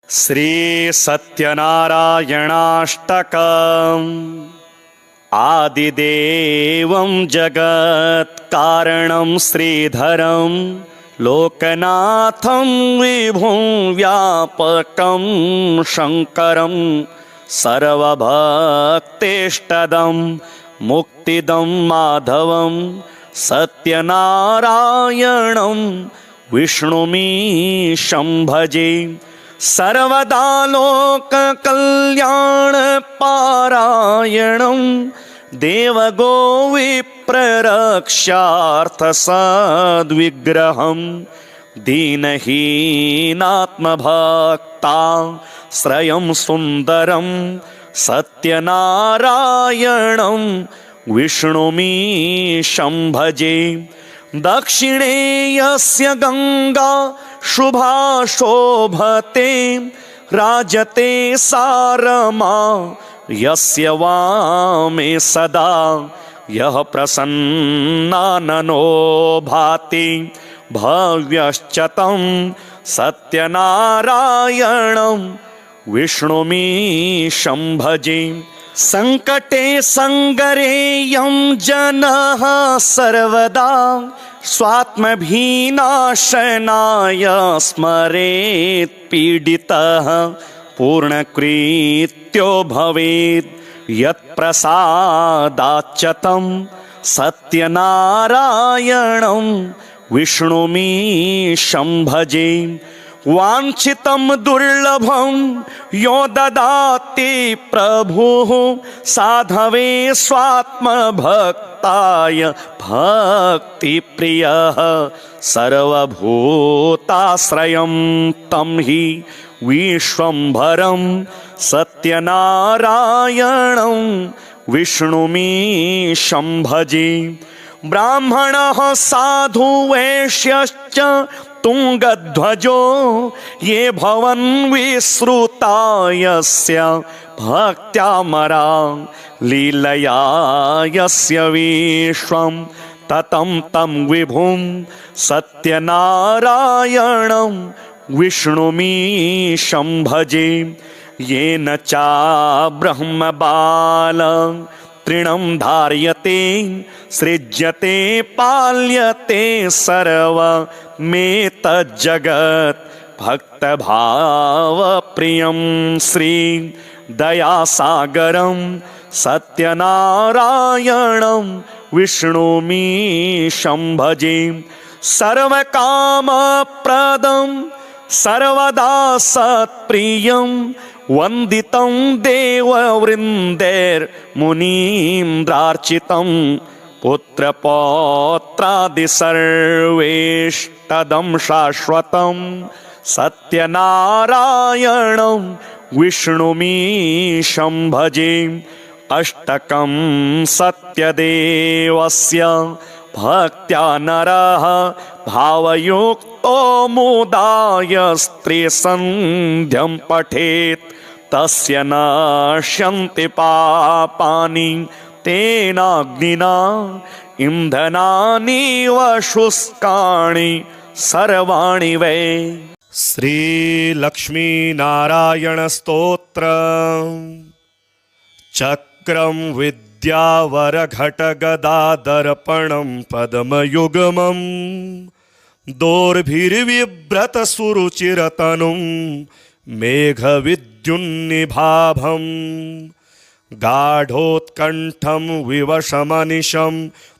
श्री सत्यनारायणाष्टकम् आदिदेवं जगत्कारणं श्रीधरं लोकनाथं विभुं व्यापकं शङ्करं सर्वभक्तेष्टदं मुक्तिदं माधवं सत्यनारायणं विष्णुमीशं भजे। सर्वदा लोककल्याणपारायणं देवगो विप्ररक्षार्थसद्विग्रहं दीनहीनात्मभक्ताश्रयं सुन्दरं सत्यनारायणं विष्णुमीशं भजे। दक्षिणे यस्य गंगा शुभा शोभते राजते सारमा यस्य वामे सदा यः प्रसन्नाननो भाति भव्यश्च तं सत्यनारायणं विष्णुमीशं भजे। संकटे संगरेयं जनः सर्वदा स्वात्मभीनाशनाय स्मरेत् पीडितः पूर्णकृत्यो भवेत् यत्प्रसादाच्च तं सत्यनारायणं विष्णुमीशं भजे। वाञ्छितं दुर्लभं यो ददाति प्रभुः साधवे स्वात्मभक्ताय भक्तिप्रियः सर्वभूताश्रयं तं हि विश्वम्भरं सत्यनारायणं विष्णुमीशं भजे। ब्राह्मणः साधु वैश्यश्च तुंगध्वजो ये भवन् विश्रुता यस्य भक्त्यामरा लीलया यस्य विश्वं ततं तं विभुं सत्यनारायणं विष्णुमीशं भजे। येन चा ब्रह्मबाल तृणं धार्यते सृज्यते पाल्यते सर्वमेतज्जगत् भक्तभावप्रियं श्री दयासागरं सत्यनारायणं विष्णुमीशं भजे। सर्वकामप्रदं सर्वदा सत्प्रियं वन्दितं देववृन्दैर्मुनीन्द्रार्चितं पुत्रपौत्रादि सर्वेष्टदं शाश्वतं सत्यनारायणं विष्णुमीशं भजे। अष्टकं सत्यदेवस्य भक्त्या नरः भावयुक्तो मुदाय स्त्रीसन्ध्यं पठेत् तस्य नश्यन्ति पापानि तेनाग्निना इंधनानीव शुष्काणि सर्वाणि वै। श्री लक्ष्मी नारायण स्तोत्र। चक्रं विद्यावरघटगदादर्पणं पद्मयुग्मं दोर्भिर्विव्रतसुरुचिरतनुं मेघविद्युन्निभाभं गाढोत्कण्ठं विवशमनिशं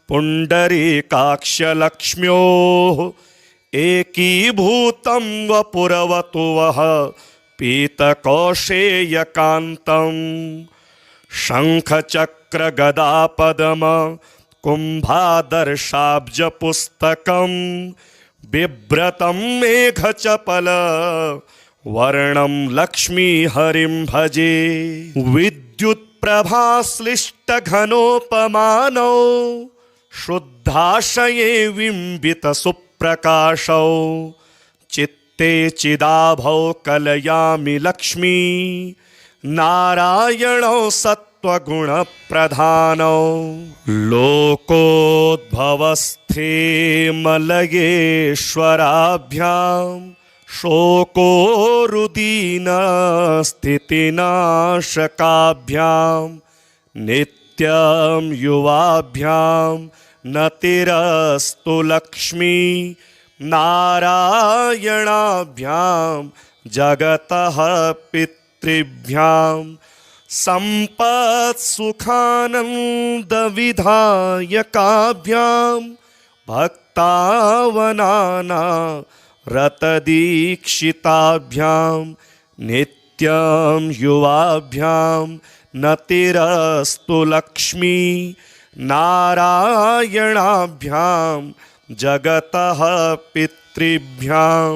पुण्डरीकाक्षलक्ष्म्योः एकीभूतं वपुरवतु वः पीतकौशेयकान्तं शङ्खचक्रगदापद्म कुम्भादर्शाब्जपुस्तकं बिभ्रतं मेघचपल वर्णं लक्ष्मीहरिं भजे। विद्युत्प्रभाश्लिष्टघनोपमानौ शुद्धाशये बिम्बितसुप्रकाशौ चित्ते चिदाभौ कलयामि लक्ष्मी नारायणौ सत्त्वगुणप्रधानौ लोकोद्भवस्थे मलयेश्वराभ्यां शोकोरुदीनस्थितिनाशकाभ्यां नित्यं युवाभ्यां नतिरस्तु लक्ष्मी नारायणाभ्यां जगतः पितृभ्यां सम्पत्सुखानन्दविधायकाभ्यां भक्तावनाना रतदीक्षिताभ्यां नित्यं युवाभ्यां नतिरस्तु लक्ष्मी नारायणाभ्यां जगतः पितृभ्यां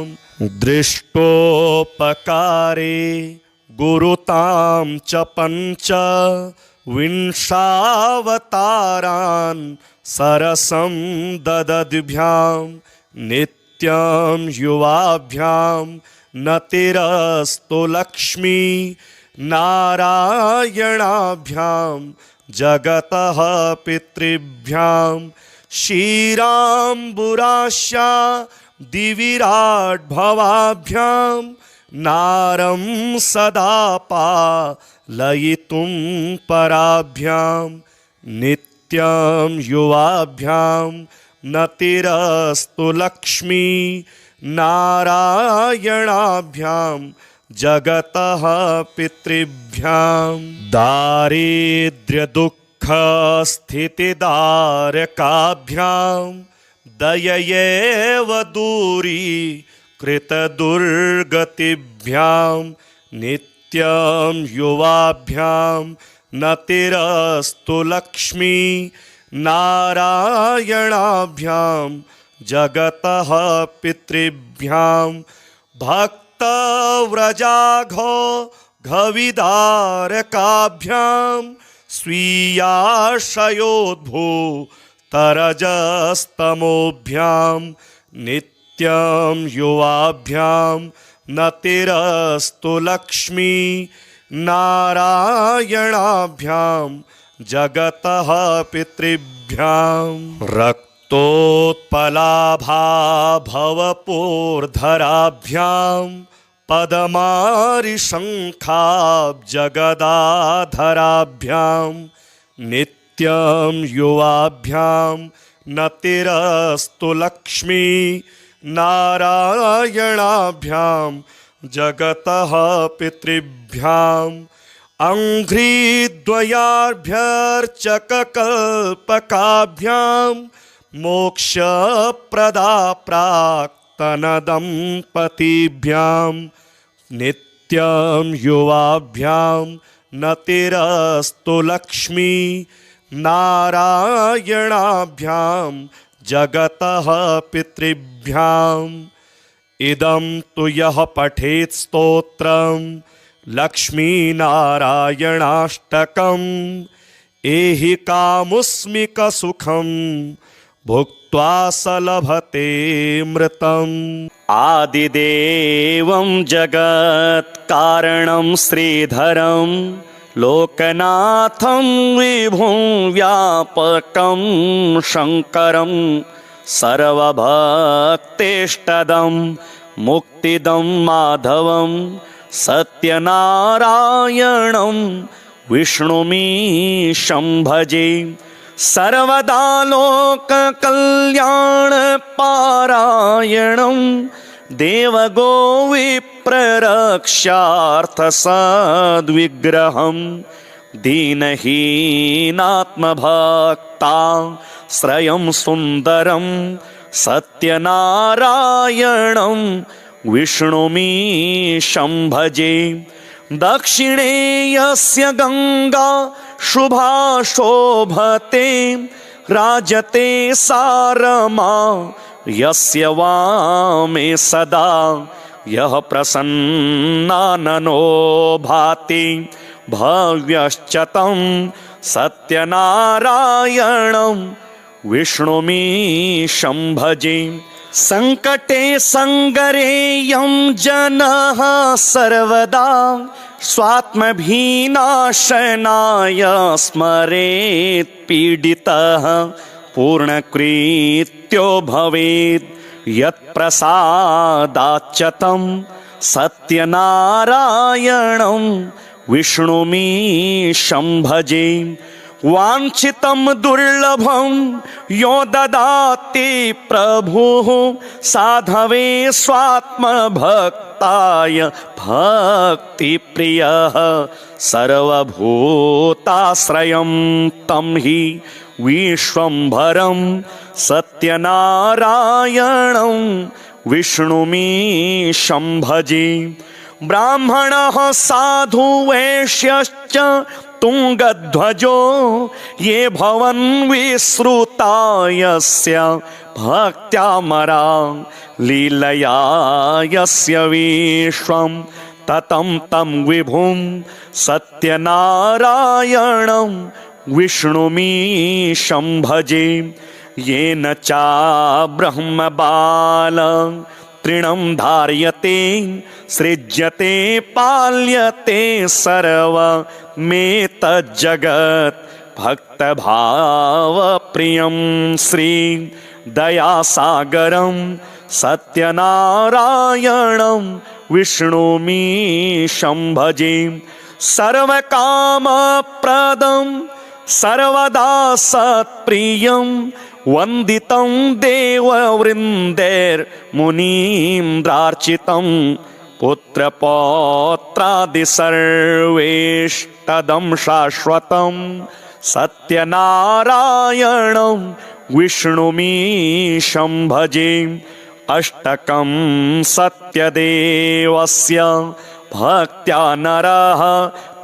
दृष्टोपकारे गुरुतां च पञ्च विंशावतारान् सरसं ददद्भ्यां नित्यं युवाभ्यां नतिरस्तु लक्ष्मी नारायणाभ्यां जगतः पितृभ्यां क्षीराम्बुरास्या दिविराट्भवाभ्यां नारं सदा पालयितुं पराभ्यां नित्यं युवाभ्यां नतिरस्तु लक्ष्मी नारायणाभ्यां जगतः पितृभ्यां दारिद्र्यदुःखस्थितिदारकाभ्यां दययैव दूरी कृतदुर्गतिभ्यां नित्यं युवाभ्यां नतिरस्तु लक्ष्मी नारायणाभ्यां जगतः पितृभ्यां भक्तव्रजाघो घविदारकाभ्यां स्वीयाशयोद्भूतरजस्तमोभ्यां नित्यं युवाभ्यां नतिरस्तु लक्ष्मी नारायणाभ्यां जगतः पितृभ्यां रक्तोत्पलाभा भवपूर्धराभ्यां पद्मारिशङ्खाब्जगदाधराभ्यां नित्यं युवाभ्यां नतिरस्तु लक्ष्मी नारायणाभ्यां जगतः पितृभ्यां अङ्घ्रिद्वयाभ्यर्चककल्पकाभ्यां मोक्षप्रदा प्राक्तनदम्पतिभ्यां नित्यं युवाभ्यां नतिरस्तु लक्ष्मी नारायणाभ्यां जगतः पितृभ्याम् इदं तु यः पठेत् स्तोत्रं लक्ष्मीनारायणाष्टकम् एहि कामुस्मिकसुखं भुक्त्वा स लभते मृतम् आदिदेवं जगत्कारणं श्रीधरं लोकनाथं विभुं व्यापकं शङ्करं सर्वभक्तेष्टदं मुक्तिदं माधवं सत्यनारायणं विष्णुमीशं भजे सर्वदा लोककल्याणपारायणं देवगोविप्ररक्षार्थसद्विग्रहं दीनहीनात्मभक्ताश्रयं सुन्दरं सत्यनारायणं विष्णुमीशं भजे दक्षिणे यस्य गंगा शुभा शोभते राजते सारमा यस्य वामे सदा यः प्रसन्नाननो भाति भव्यश्च तं सत्यनारायणं विष्णुमीशं भजे संकटे संगरेयं जनः सर्वदा स्वात्मभिनाशनाय स्मरेत् पीडितः पूर्णकृत्यो भवेत् यत्प्रसादाच्च सत्यनारायणं विष्णुमीशं भजे वाञ्छितं दुर्लभं यो ददाति प्रभुः साधवे स्वात्मभक्ताय भक्तिप्रियः सर्वभूताश्रयं तं हि विश्वम्भरं सत्यनारायणं विष्णुमीशं भजे ब्राह्मणः साधु वैश्यश्च तुङ्गध्वजो ये भवन् विश्रुता यस्य भक्त्यामरा लीलया यस्य विश्वं ततं तं विभुं सत्यनारायणं विष्णुमीशं भजे येन चा ब्रह्मबाल तृणं धार्यते सृज्यते पाल्यते सर्वमेतज्जगत् भक्तभावप्रियं श्री दयासागरं सत्यनारायणं विष्णुमीशं भजे सर्वकामप्रदं सर्वदा सत्प्रियं वन्दितं देववृन्दैर्मुनीन्द्रार्चितं पुत्रपौत्रादि सर्वेष्टदं शाश्वतं सत्यनारायणं विष्णुमीशं भजे अष्टकं सत्यदेवस्य भक्त्या नरः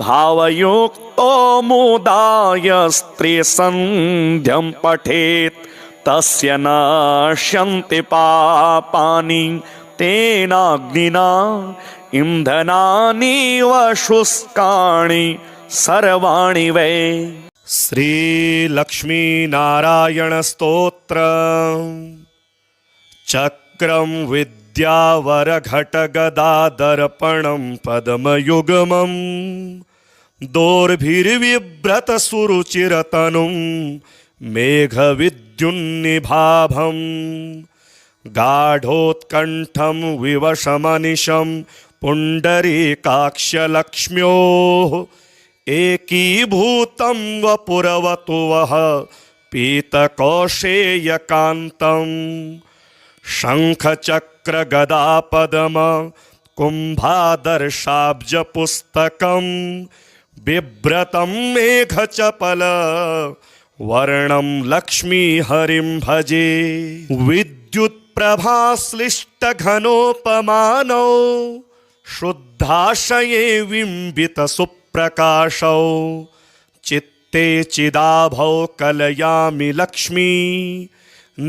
भावयुक्तो मुदाय स्त्रीसन्ध्यं पठेत् तस्य नश्यन्ति पापानि तेनाग्निना इन्धनानीव शुष्काणि सर्वाणि वै श्रीलक्ष्मीनारायणस्तोत्र चक्रं विद्यावरघटगदादर्पणं पद्मयुग्मं दोर्भिर्विव्रतसुरुचिरतनुं मेघविद्युन्निभाभं गाढोत्कण्ठं विवशमनिशं पुण्डरीकाक्षलक्ष्म्योः एकीभूतं वपुरवतु वः पीतकौशेयकान्तं शङ्खचक्रगदापद्म कुम्भादर्शाब्जपुस्तकं बिभ्रतं मेघचपल वर्णं लक्ष्मीहरिं भजे विद्युत्प्रभाश्लिष्टघनोपमानौ शुद्धाशये बिम्बितसुप्रकाशौ चित्ते चिदाभौ कलयामि लक्ष्मी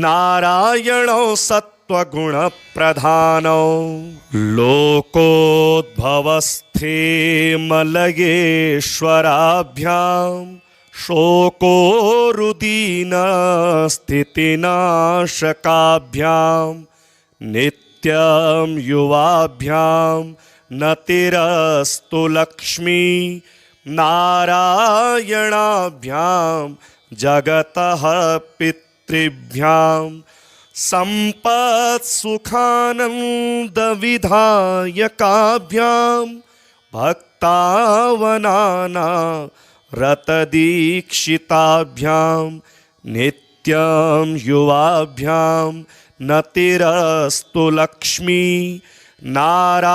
नारायणौ सत्त्वगुणप्रधानौ लोकोद्भवस्थे मलयेश्वराभ्यां शोकोरुदीनस्थितिनाशकाभ्यां नित्यं युवाभ्यां नतिरस्तु लक्ष्मी नारायणाभ्यां जगतः पितृभ्यां सम्पत्सुखानन्दविधायकाभ्यां भक्तावनाना रतदीक्षिताभ्यां नित्यं युवाभ्यां नतिरस्तु लक्ष्मी नारायणाभ्यां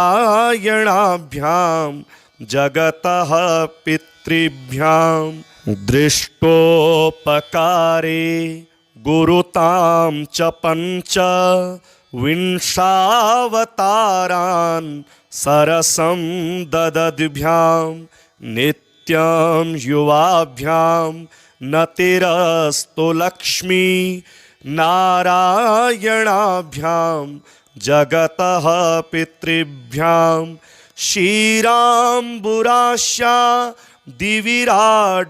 जगतः पितृभ्यां दृष्टोपकारे गुरुतां च पञ्च विंशावतारान् सरसं ददद्भ्यां नित्यं युवाभ्यां नतिरस्तु लक्ष्मी नारायणाभ्यां जगतः पितृभ्यां क्षीराम्बुराश्या दिविराट्भवाभ्यां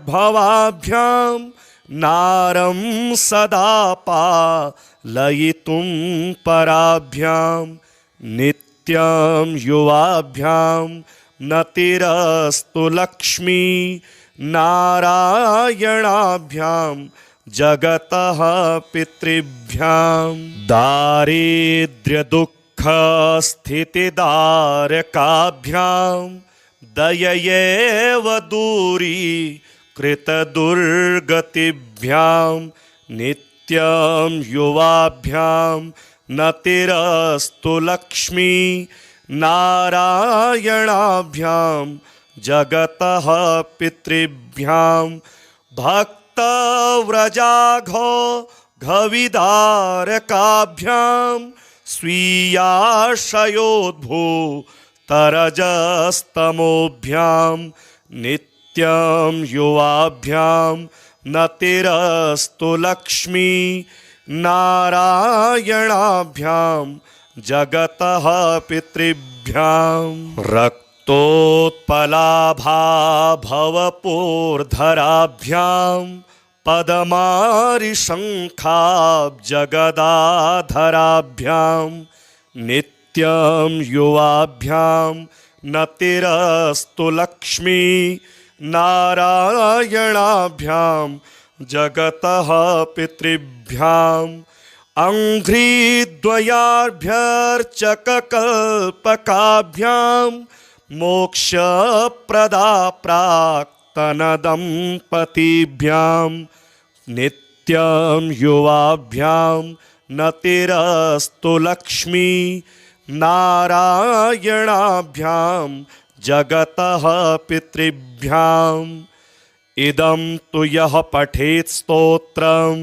नारं सदा पालयितुं पराभ्यां नित्यं युवाभ्यां नतिरस्तु लक्ष्मी नारायणाभ्यां जगतः पितृभ्यां दारिद्र्यदुःखस्थितिदारकाभ्यां दययैव दूरीकृतदुर्गतिभ्यां नित्यं युवाभ्यां नतिरस्तु लक्ष्मी नारायणाभ्यां जगतः पितृभ्यां भक्तव्रजाघो घविदारकाभ्यां स्वीयाशयोद्भूतरजस्तमोभ्यां नित्यं युवाभ्यां नतिरस्तु लक्ष्मी नारायणाभ्यां जगतः पितृभ्यां रक्तोत्पलाभाभवपूर्धराभ्यां पदमारिशङ्खाब्जगदाधराभ्यां नित्यं युवाभ्यां नतिरस्तु लक्ष्मी नारायणाभ्यां जगतः पितृभ्यां अंघ्रिद्वयाभ्यर्चककल्पकाभ्यां मोक्षप्रदा प्राक्तनदम्पतिभ्यां नित्यं युवाभ्यां नतिरस्तु लक्ष्मी नारायणाभ्यां जगतः पितृभ्याम् इदं तु यः पठेत् स्तोत्रं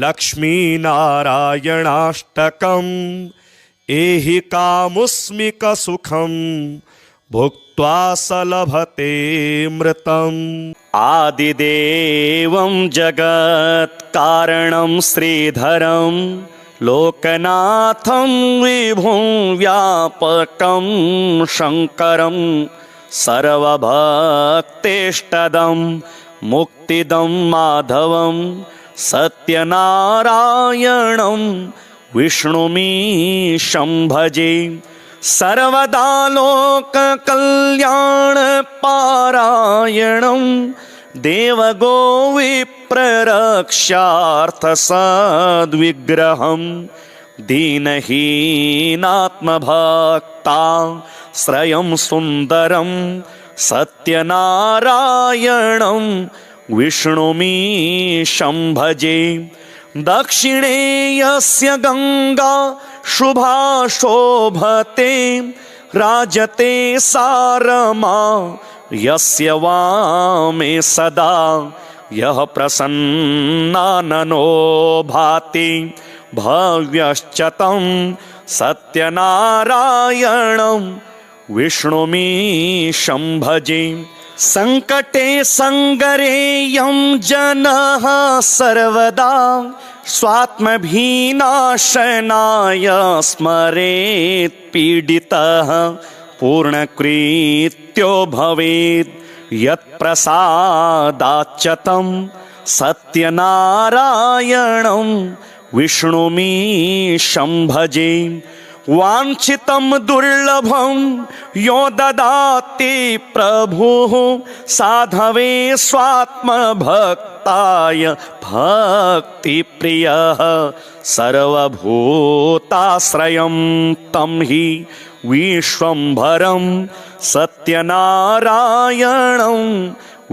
लक्ष्मीनारायणाष्टकम् एहि कामुस्मिकसुखं भुक्त्वा स लभते मृतम् आदिदेवं जगत्कारणं श्रीधरं लोकनाथं विभुं व्यापकं शङ्करं सर्वभक्तेष्टदं मुक्तिदं माधवं सत्यनारायणं विष्णुमीशं भजे सर्वदा लोककल्याणपारायणं देवगोविप्ररक्षार्थसद्विग्रहं दीनहीनात्मभक्ता श्रयं सुन्दरं सत्यनारायणं विष्णुमीशं भजे दक्षिणे यस्य गङ्गा शुभा शोभते राजते सारमा यस्य वामे सदा यः प्रसन्नाननो भाति भव्यश्च तं सत्यनारायणं विष्णुमीशं भजे संकटे संगरेयं जनः सर्वदा स्वात्मभीनाशनाय स्मरेत् पीडितः पूर्णकृत्यो भवेत् यत्प्रसादाच्च तं सत्यनारायणं विष्णुमीशं भजे वाञ्छितं दुर्लभं यो ददाति प्रभुः साधवे स्वात्मभक्ताय भक्तिप्रियः सर्वभूताश्रयं तं हि विश्वम्भरं सत्यनारायणं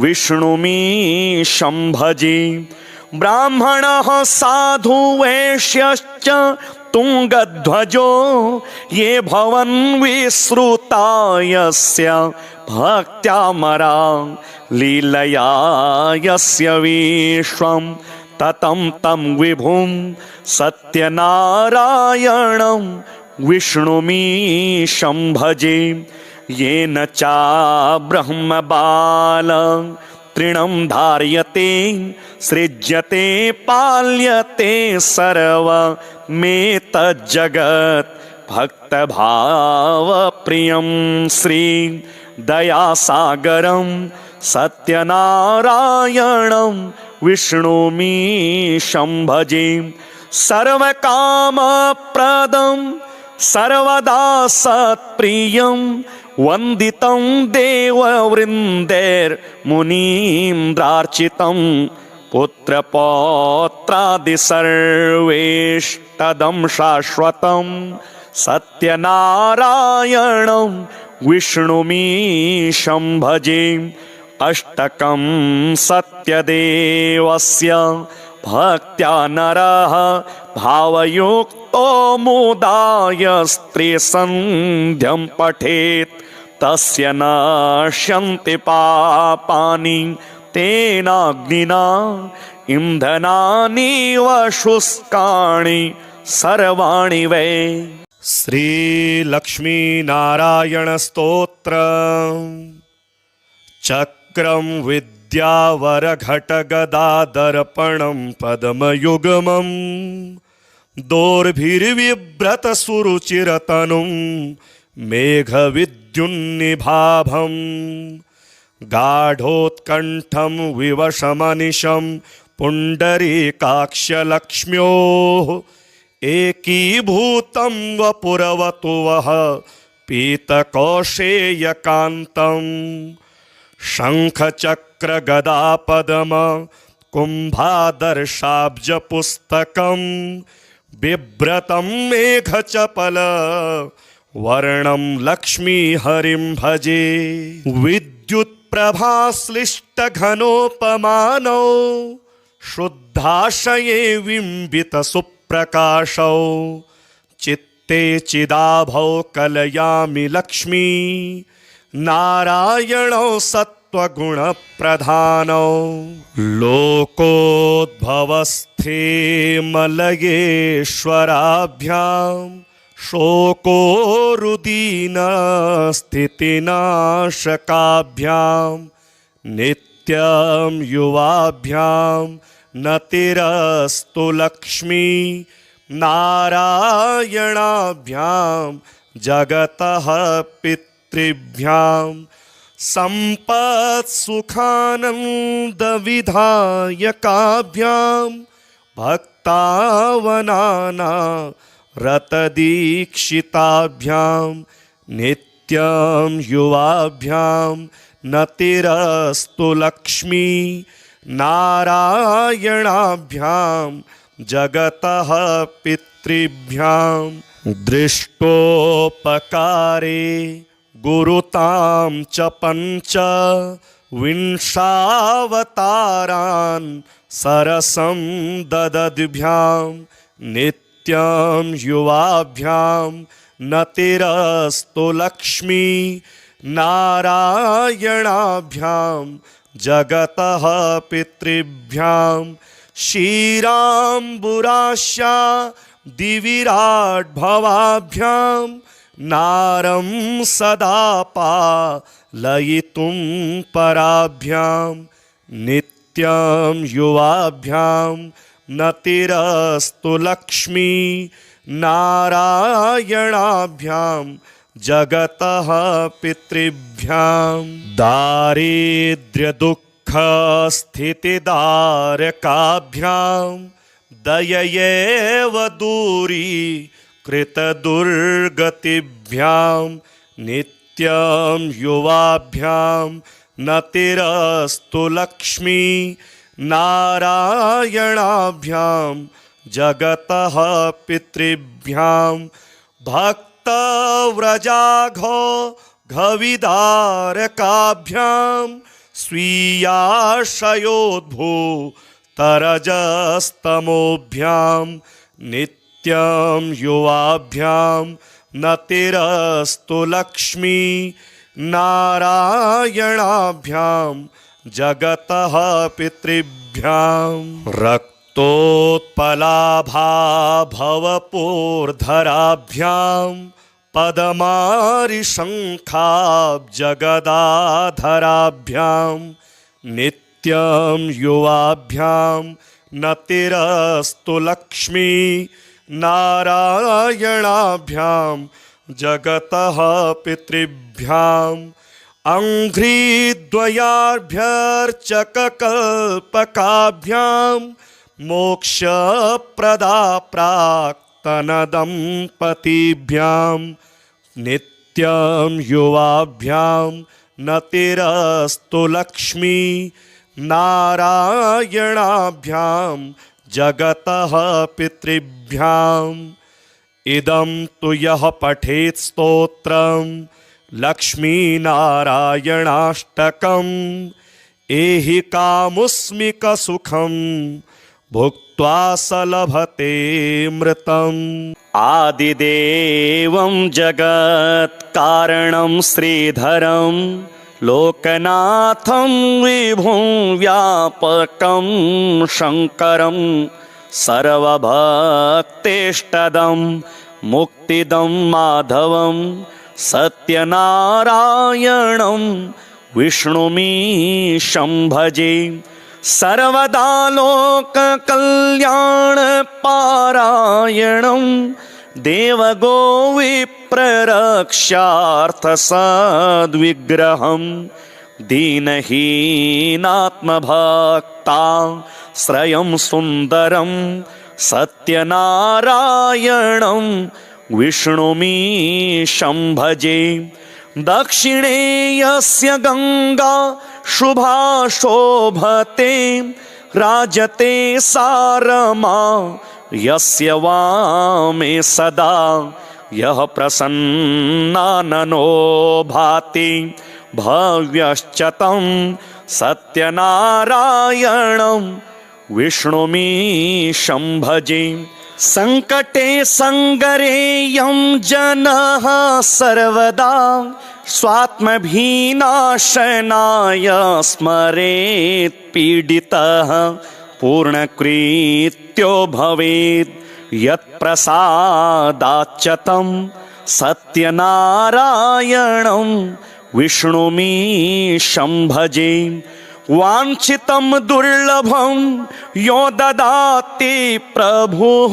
विष्णुमीशं भजे ब्राह्मणः साधु वैश्यश्च तुङ्गध्वजो ये भवन् विश्रुता यस्य भक्त्यामरा लीलया यस्य विश्वं ततं तं विभुं सत्यनारायणं विष्णुमीशं भजे येन चा ब्रह्मबाल तृणं धार्यते सृज्यते पाल्यते सर्वमेतज्जगत् भक्तभावप्रियं श्री दयासागरं सत्यनारायणं विष्णुमीशं भजे सर्वकामप्रदं सर्वदा सत्प्रियं वन्दितं देववृन्दैर्मुनीन्द्रार्चितं पुत्रपौत्रादि सर्वेष्टदं शाश्वतं सत्यनारायणं विष्णुमीशं भजे। अष्टकं सत्यदेवस्य भक्त्या नरः भावयुक्तो मुदाय स्त्रीसन्ध्यं पठेत् तस्य नश्यन्ति पापानि तेनाग्निना इंधनानि व शुष्काणि सर्वाणि वै। श्री लक्ष्मी नारायण स्तोत्र। चक्रं विद्यावर घटगदादर्पणं पद्मयुग्मं दोर्भिर्विभ्रत सुरुचिरतनुं मेघविद्युन्निभाभं गाढोत्कण्ठं विवशमनिशं पुण्डरीकाक्षलक्ष्म्योः एकीभूतं वपुरवतु वः पीतकौशेयकान्तं शङ्खचक्रगदापद्म कुम्भादर्शाब्जपुस्तकं बिभ्रतं मेघचपल वर्णं लक्ष्मीहरिं भजे। विद्युत्प्रभाश्लिष्टघनोपमानौ शुद्धाशये बिम्बितसुप्रकाशौ चित्ते चिदाभौ कलयामि लक्ष्मी नारायणौ सत्त्वगुणप्रधानौ लोकोद्भवस्थे मलयेश्वराभ्यां शोकोरुदीनस्थितिनाशकाभ्यां नित्यं युवाभ्यां नतिरस्तु लक्ष्मी नारायणाभ्यां जगतः पितृभ्यां सम्पत्सुखानन्दविधायकाभ्यां भक्तावनाना रतदीक्षिताभ्यां नित्यं युवाभ्यां नतिरस्तु लक्ष्मी नारायणाभ्यां जगतः पितृभ्यां दृष्टोपकारे गुरुतां च पञ्च विंशावतारान् सरसं ददद्भ्यां नित्यं युवाभ्यां नतिरस्तु लक्ष्मी नारायणाभ्यां जगतः पितृभ्यां क्षीराम्बुरास्या दिविराट्भवाभ्यां नारं सदा पालयितुं पराभ्यां नित्यं युवाभ्यां नतिरस्तु लक्ष्मी नारायणाभ्यां जगतः पितृभ्यां दारिद्र्यदुःखस्थितिदारकाभ्यां दययैव दूरीकृतदुर्गतिभ्यां नित्यं युवाभ्यां नतिरस्तु लक्ष्मी नारायणाभ्यां जगतः पितृभ्यां भक्तव्रजाघो घविदारकाभ्यां स्वीयाशयोद्भूतरजस्तमोभ्यां नित्यं युवाभ्यां नतिरस्तु लक्ष्मी नारायणाभ्यां जगतः पितृभ्यां रक्तोत्पलाभाभवपूर्धराभ्यां पदमारिशङ्खाब्जगदाधराभ्यां नित्यं युवाभ्यां नतिरस्तु लक्ष्मी नारायणाभ्यां जगतः पितृभ्यां अङ्घ्रिद्वयाभ्यर्चककल्पकाभ्यां मोक्षप्रदा प्राक्तनदम्पतिभ्यां नित्यं युवाभ्यां नतिरस्तु लक्ष्मी नारायणाभ्यां जगतः पितृभ्याम् इदं तु यः पठेत् स्तोत्रं लक्ष्मीनारायणाष्टकम् एहि कामुस्मिकसुखं भुक्त्वा स लभते मृतम्। आदिदेवं जगत्कारणं श्रीधरं लोकनाथं विभुं व्यापकं शङ्करं सर्वभक्तेष्टदं मुक्तिदं माधवं सत्यनारायणं विष्णुमीशं भजे। सर्वदा लोककल्याणपारायणं देवगोविप्ररक्षार्थसद्विग्रहं दीनहीनात्मभक्ता श्रयं सुन्दरं सत्यनारायणं विष्णुमीशं भजे। दक्षिणे यस्य गंगा शुभा शोभते राजते सारमा यस्य वामे सदा यः प्रसन्नाननो भाति भव्यश्च तं सत्यनारायणं विष्णुमीशं भजे। संकटे संगरेयं जनः सर्वदा स्वात्मभीनाशनाय स्मरेत् पीडितः पूर्णकृत्यो भवेत् यत्प्रसादाच्च तं सत्यनारायणं विष्णुमीशं भजे। वाञ्छितं दुर्लभं यो ददाति प्रभुः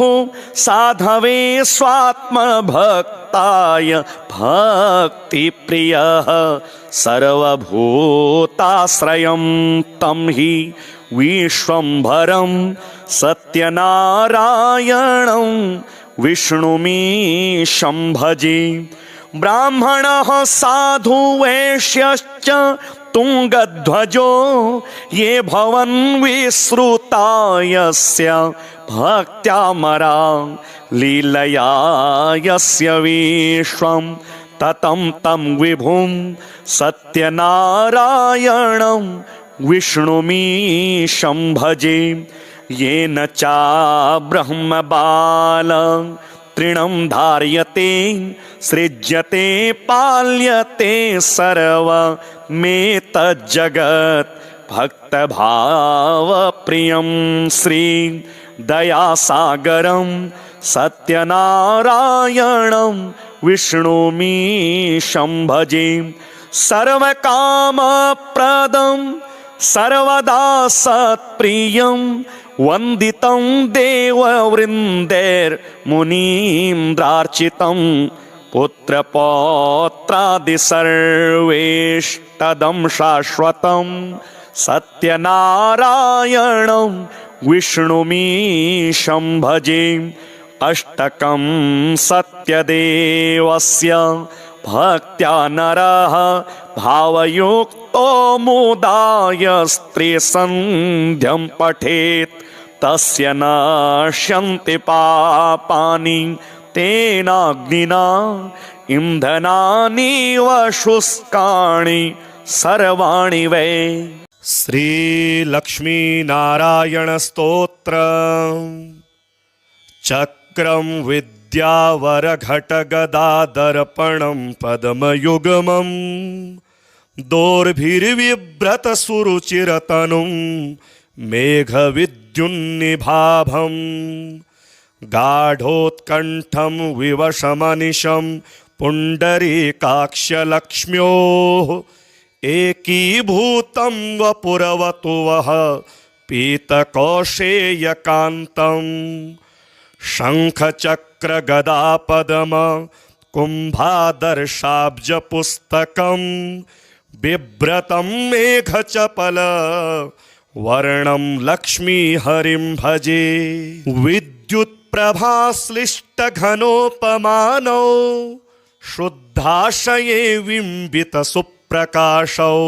साधवे स्वात्मभक्ताय भक्तिप्रियः सर्वभूताश्रयं तं हि विश्वम्भरं सत्यनारायणं विष्णुमीशं भजे। ब्राह्मणः साधु वैश्यश्च तुंगध्वजो ये भवन् विश्रुता यस्य भक्त्यामरा लीलया यस्य विश्वं ततं तं विभुं सत्यनारायणं विष्णुमीशं भजे। येन चा ब्रह्मबाल तृणं धार्यते सृज्यते पाल्यते सर्वमेतज्जगत् भक्तभावप्रियं श्री दयासागरं सत्यनारायणं विष्णुमीशं भजे। सर्वकामप्रदं सर्वदा सत्प्रियं वन्दितं देववृन्दैर्मुनीन्द्रार्चितं पुत्रपौत्रादि सर्वेष्टदं शाश्वतं सत्यनारायणं विष्णुमीशं भजे। अष्टकं सत्यदेवस्य भक्त्या नरः भावयुक्तो मुदाय स्त्रीसन्ध्यं पठेत् तस्य नश्यन्ति पापानि तेनाग्निना इन्धनानीव शुष्काणि सर्वाणि वै। श्रीलक्ष्मीनारायणस्तोत्र चक्रं विद्यावरघटगदादर्पणं पद्मयुग्मं दोर्भिर्बिभ्रतसुरुचिरतनुं मेघविद्युन्निभाभं गाढोत्कण्ठं विवशमनिशं पुण्डरीकाक्षलक्ष्म्योः एकीभूतं वपुरवतु वः पीतकौशेयकान्तम् शङ्खचक्रगदापद्म कुम्भादर्शाब्जपुस्तकं बिभ्रतं मेघचपल वर्णं लक्ष्मीहरिं भजे। विद्युत्प्रभाश्लिष्टघनोपमानौ शुद्धाशये बिम्बितसुप्रकाशौ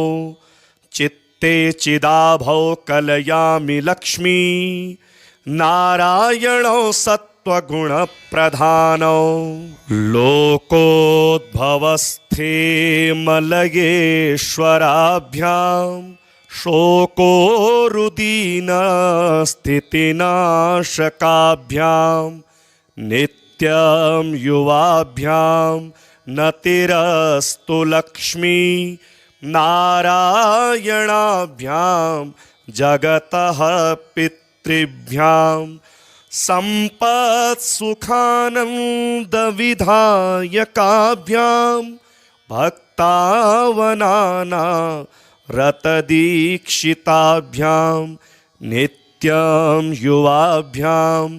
चित्ते चिदाभौ कलयामि लक्ष्मी नारायणौ सत्त्वगुणप्रधानौ लोकोद्भवस्थे मलयेश्वराभ्यां शोकोरुदीनस्थितिनाशकाभ्यां नित्यं युवाभ्यां नतिरस्तु लक्ष्मी नारायणाभ्यां जगतः पितृभ्यां सम्पत्सुखानन्दविधायकाभ्यां भक्तावनाना रतदीक्षिताभ्यां नित्यं युवाभ्यां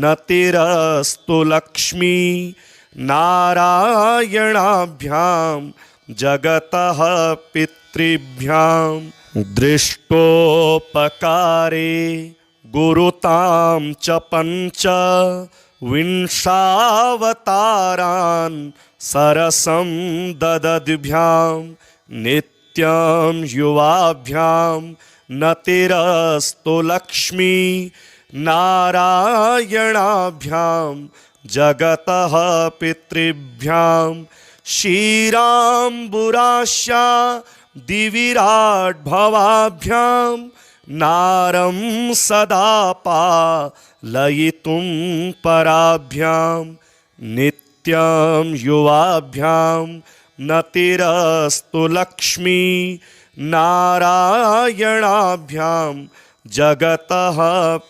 नतिरस्तु लक्ष्मी नारायणाभ्यां जगतः पितृभ्यां दृष्टोपकारे गुरुतां च पञ्च विंशावतारान् सरसं ददद्भ्यां नित्यं युवाभ्यां नतिरस्तु लक्ष्मी नारायणाभ्यां जगतः पितृभ्यां क्षीराम्बुरास्या दिविराट्भवाभ्यां नारं सदा पालयितुं पराभ्यां नित्यं युवाभ्यां नतिरस्तु लक्ष्मी नारायणाभ्यां जगतः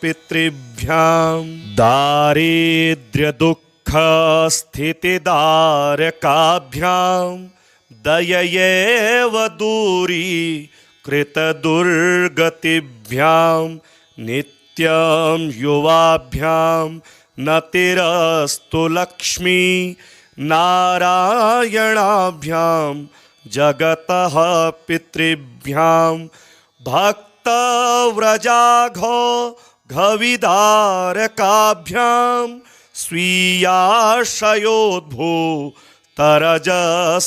पितृभ्यां दारिद्र्यदुःखस्थितिदारकाभ्यां दययैव दूरीकृतदुर्गतिभ्यां नित्यं युवाभ्यां नतिरस्तु लक्ष्मी नारायणाभ्यां जगतः पितृभ्यां भक्तव्रजाघो घविदारकाभ्यां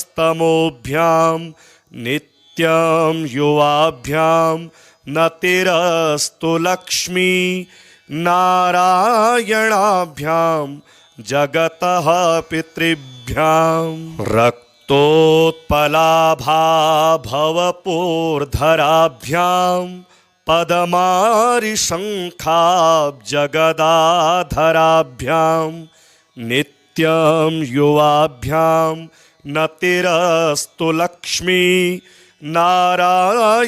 स्वीयाशयोद्भूतरजस्तमोभ्यां नित्यं युवाभ्यां नतिरस्तु लक्ष्मी नारायणाभ्यां जगतः पितृभ्यां रक्तोत्पलाभा भवपूर्धराभ्यां पदमारिशङ्खाब्जगदाधराभ्यां नित्यं युवाभ्यां नतिरस्तु लक्ष्मी नारायणाभ्यां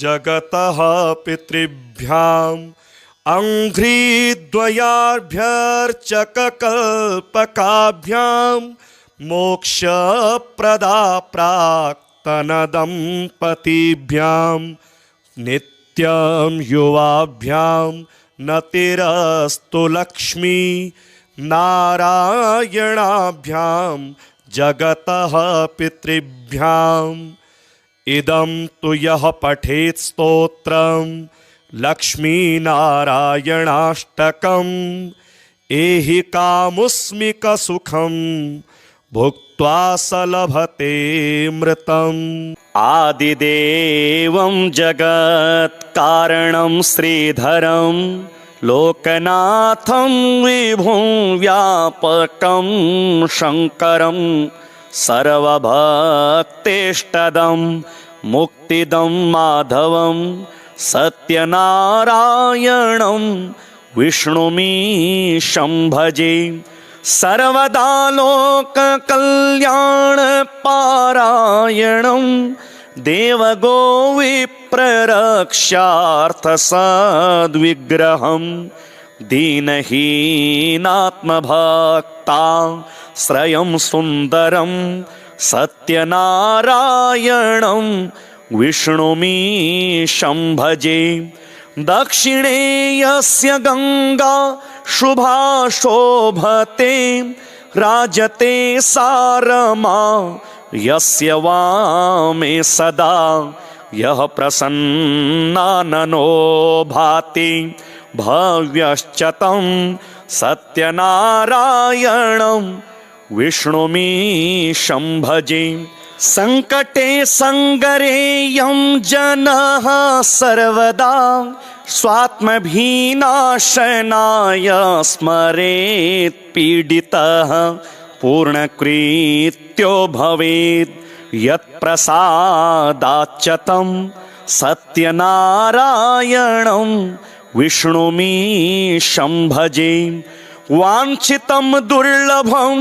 जगतः पितृभ्यां अङ्घ्रिद्वयाभ्यर्चककल्पकाभ्यां मोक्षप्रदा प्राक्तनदम्पतिभ्यां नित्यं युवाभ्यां नतिरस्तु लक्ष्मी नारायणाभ्यां जगतः पितृभ्याम् इदं तु यः पठेत् स्तोत्रं लक्ष्मीनारायणाष्टकम् एहि कामुस्मिकसुखं भुक्त्वा स लभते मृतम् आदिदेवं जगत्कारणं श्रीधरं लोकनाथं विभुं व्यापकं शङ्करं सर्वभक्तेष्टदं मुक्तिदं माधवं सत्यनारायणं विष्णुमीशं भजे सर्वदा लोककल्याणपारायणं देवगोविप्ररक्षार्थसद्विग्रहं दीनहीनात्मभक्ताश्रयं सुन्दरं सत्यनारायणं विष्णुमीशं भजे दक्षिणे यस्य गङ्गा शुभा शोभते राजते सारमा यस्य वामे सदा यः प्रसन्नाननो भाति भव्यश्च तं सत्यनारायणं विष्णुमीशं भजे संकटे संगरेयं जनः सर्वदा स्वात्मभिनाशनाय स्मरेत् पीडितः पूर्णकृत्यो भवेत् यत्प्रसादाच्च तं सत्यनारायणं विष्णुमीशं भजे वाञ्छितं दुर्लभं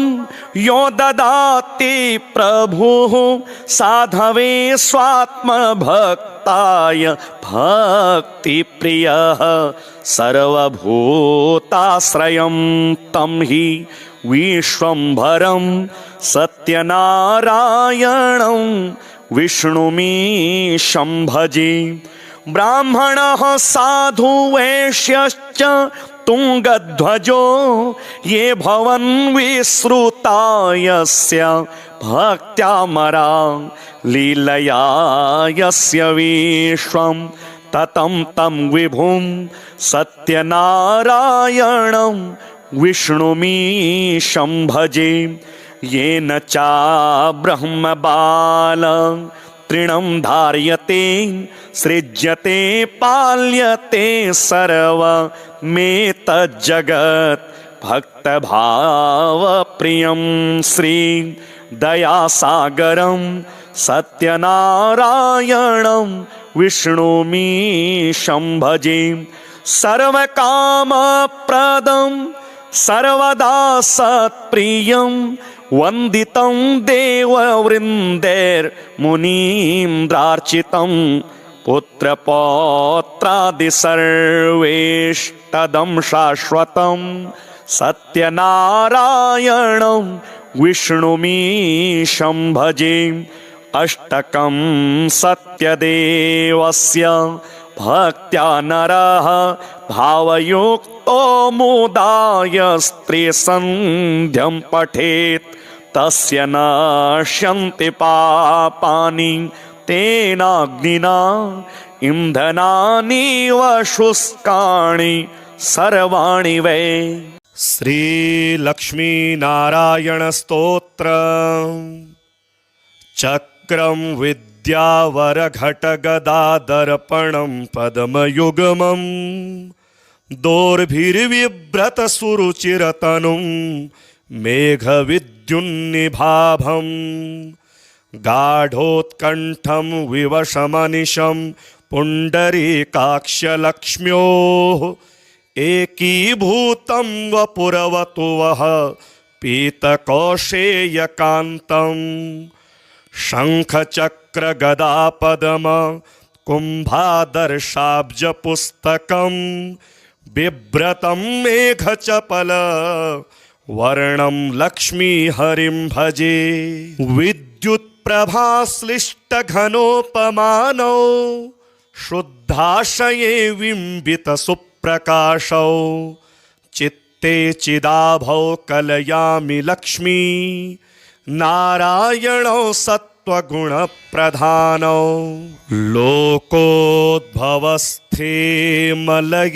यो ददाति प्रभुः साधवे स्वात्मभक्ताय भक्तिप्रियः सर्वभूताश्रयं तं हि विश्वम्भरं सत्यनारायणं विष्णुमीशं भजे ब्राह्मणः साधु वैश्यश्च तुङ्गध्वजो ये भवन् विश्रुता यस्य भक्त्यामरा लीलया यस्य विश्वं ततं तं विभुं सत्यनारायणं विष्णुमीशं भजे येन चा ब्रह्मबाल तृणं धार्यते सृज्यते पाल्यते सर्वमेतज्जगत् भक्तभावप्रियं श्री दयासागरं सत्यनारायणं विष्णुमीशं भजे सर्वकामप्रदं सर्वदा सत्प्रियं वन्दितं देववृन्दैर्मुनीन्द्रार्चितं पुत्रपौत्रादि सर्वेष्टदं शाश्वतं सत्यनारायणं विष्णुमीशं भजे अष्टकं सत्यदेवस्य भक्त्या नरः भावयुक्तो मुदाय स्त्रीसन्ध्यं पठेत् तस्य नश्यन्ति पापानि तेनाग्निना इन्धनानीव शुष्काणि सर्वाणि वै। श्रीलक्ष्मीनारायणस्तोत्र चक्रं विद्यावरघटगदादर्पणं पद्मयुग्मं दोर्भिर्विव्रतसुरुचिरतनुं मेघविद्युन्निभाभं गाढोत्कण्ठं विवशमनिशं पुण्डरीकाक्षलक्ष्म्योः एकीभूतं वपुरवतु वः पीतकौशेयकान्तं शङ्खचक्रगदापद्म कुम्भादर्शाब्जपुस्तकं बिभ्रतं मेघचपल वर्णं लक्ष्मीहरिं भजे विद्युत्प्रभाश्लिष्टघनोपमानौ शुद्धाशये बिम्बितसुप्रकाशौ चित्ते चिदाभौ कलयामि लक्ष्मी नारायणौ सत्त्वगुणप्रधानौ लोकोद्भवस्थे मलयेश्वराभ्यां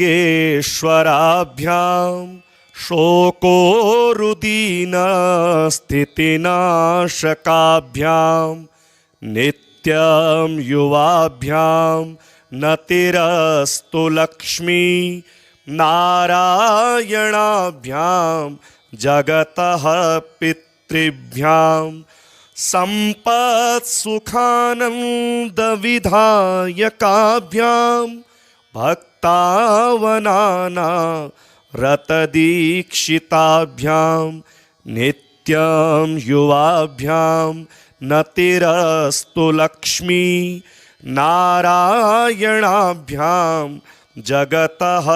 शोकोरुदीनस्थितिनाशकाभ्यां नित्यं युवाभ्यां नतिरस्तु लक्ष्मी नारायणाभ्यां जगतः पितृभ्यां सम्पत्सुखानन्दविधायकाभ्यां भक्तावनाना रतदीक्षिताभ्यां नित्यं युवाभ्यां नतिरस्तु लक्ष्मी नारायणाभ्यां जगतः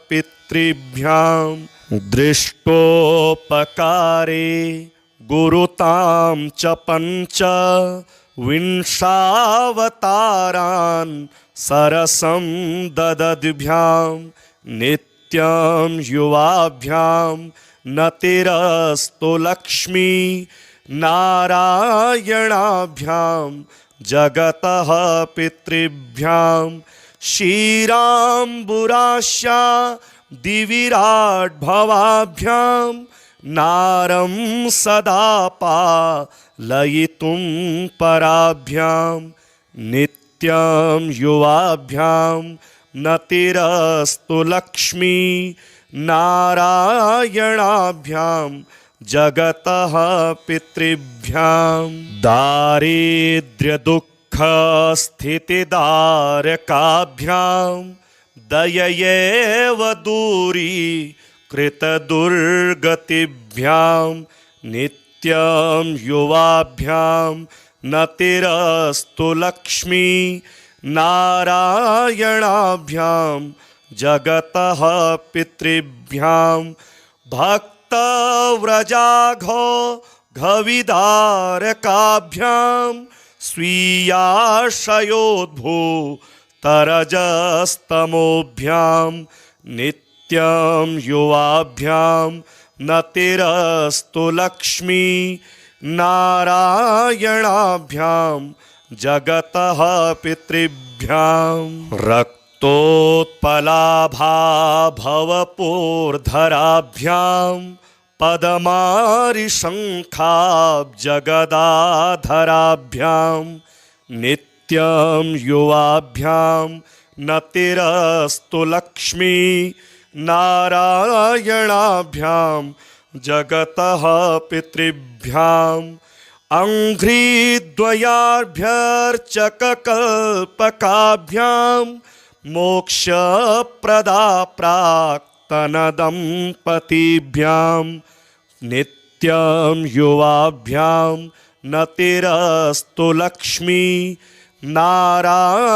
पितृभ्यां दृष्टोपकारे गुरुतां च पञ्च विंशावतारान् सरसं ददद्भ्यां नित्यं युवाभ्यां नतिरस्तु लक्ष्मी नारायणाभ्यां जगतः पितृभ्यां क्षीराम्बुरास्या दिविराट्भवाभ्यां नारं सदा पालयितुं पराभ्यां नित्यं युवाभ्यां नतिरस्तु लक्ष्मी नारायणाभ्यां जगतः पितृभ्यां दारिद्र्यदुःखस्थितिदारकाभ्यां दययैव दूरी कृतदुर्गतिभ्यां नित्यं युवाभ्यां नतिरस्तु लक्ष्मी नारायणाभ्यां जगतः पितृभ्यां भक्तव्रजाघो घविदारकाभ्यां स्वीयाशयोद्भूतरजस्तमोभ्यां नित्यं युवाभ्यां नतिरस्तु लक्ष्मी नारायणाभ्यां जगतः पितृभ्यां रक्तोत्पलाभाभवपूर्धराभ्यां पदमारिशङ्खाब्जगदाधराभ्यां नित्यं युवाभ्यां नतिरस्तु लक्ष्मी नारायणाभ्यां जगतः पितृभ्यां अङ्घ्रिद्वयाभ्यर्चककल्पकाभ्यां मोक्षप्रदा प्राक्तनदम्पतिभ्यां नित्यं युवाभ्यां नतिरस्तु लक्ष्मी नारायणाभ्यां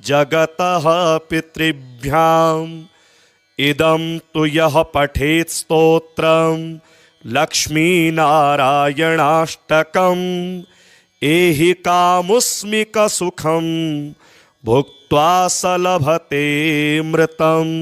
जगतः पितृभ्याम् इदं तु यः पठेत् स्तोत्रं लक्ष्मीनारायणाष्टकम् एहि कामुस्मिकसुखं भुक्त्वा स लभते मृतम्।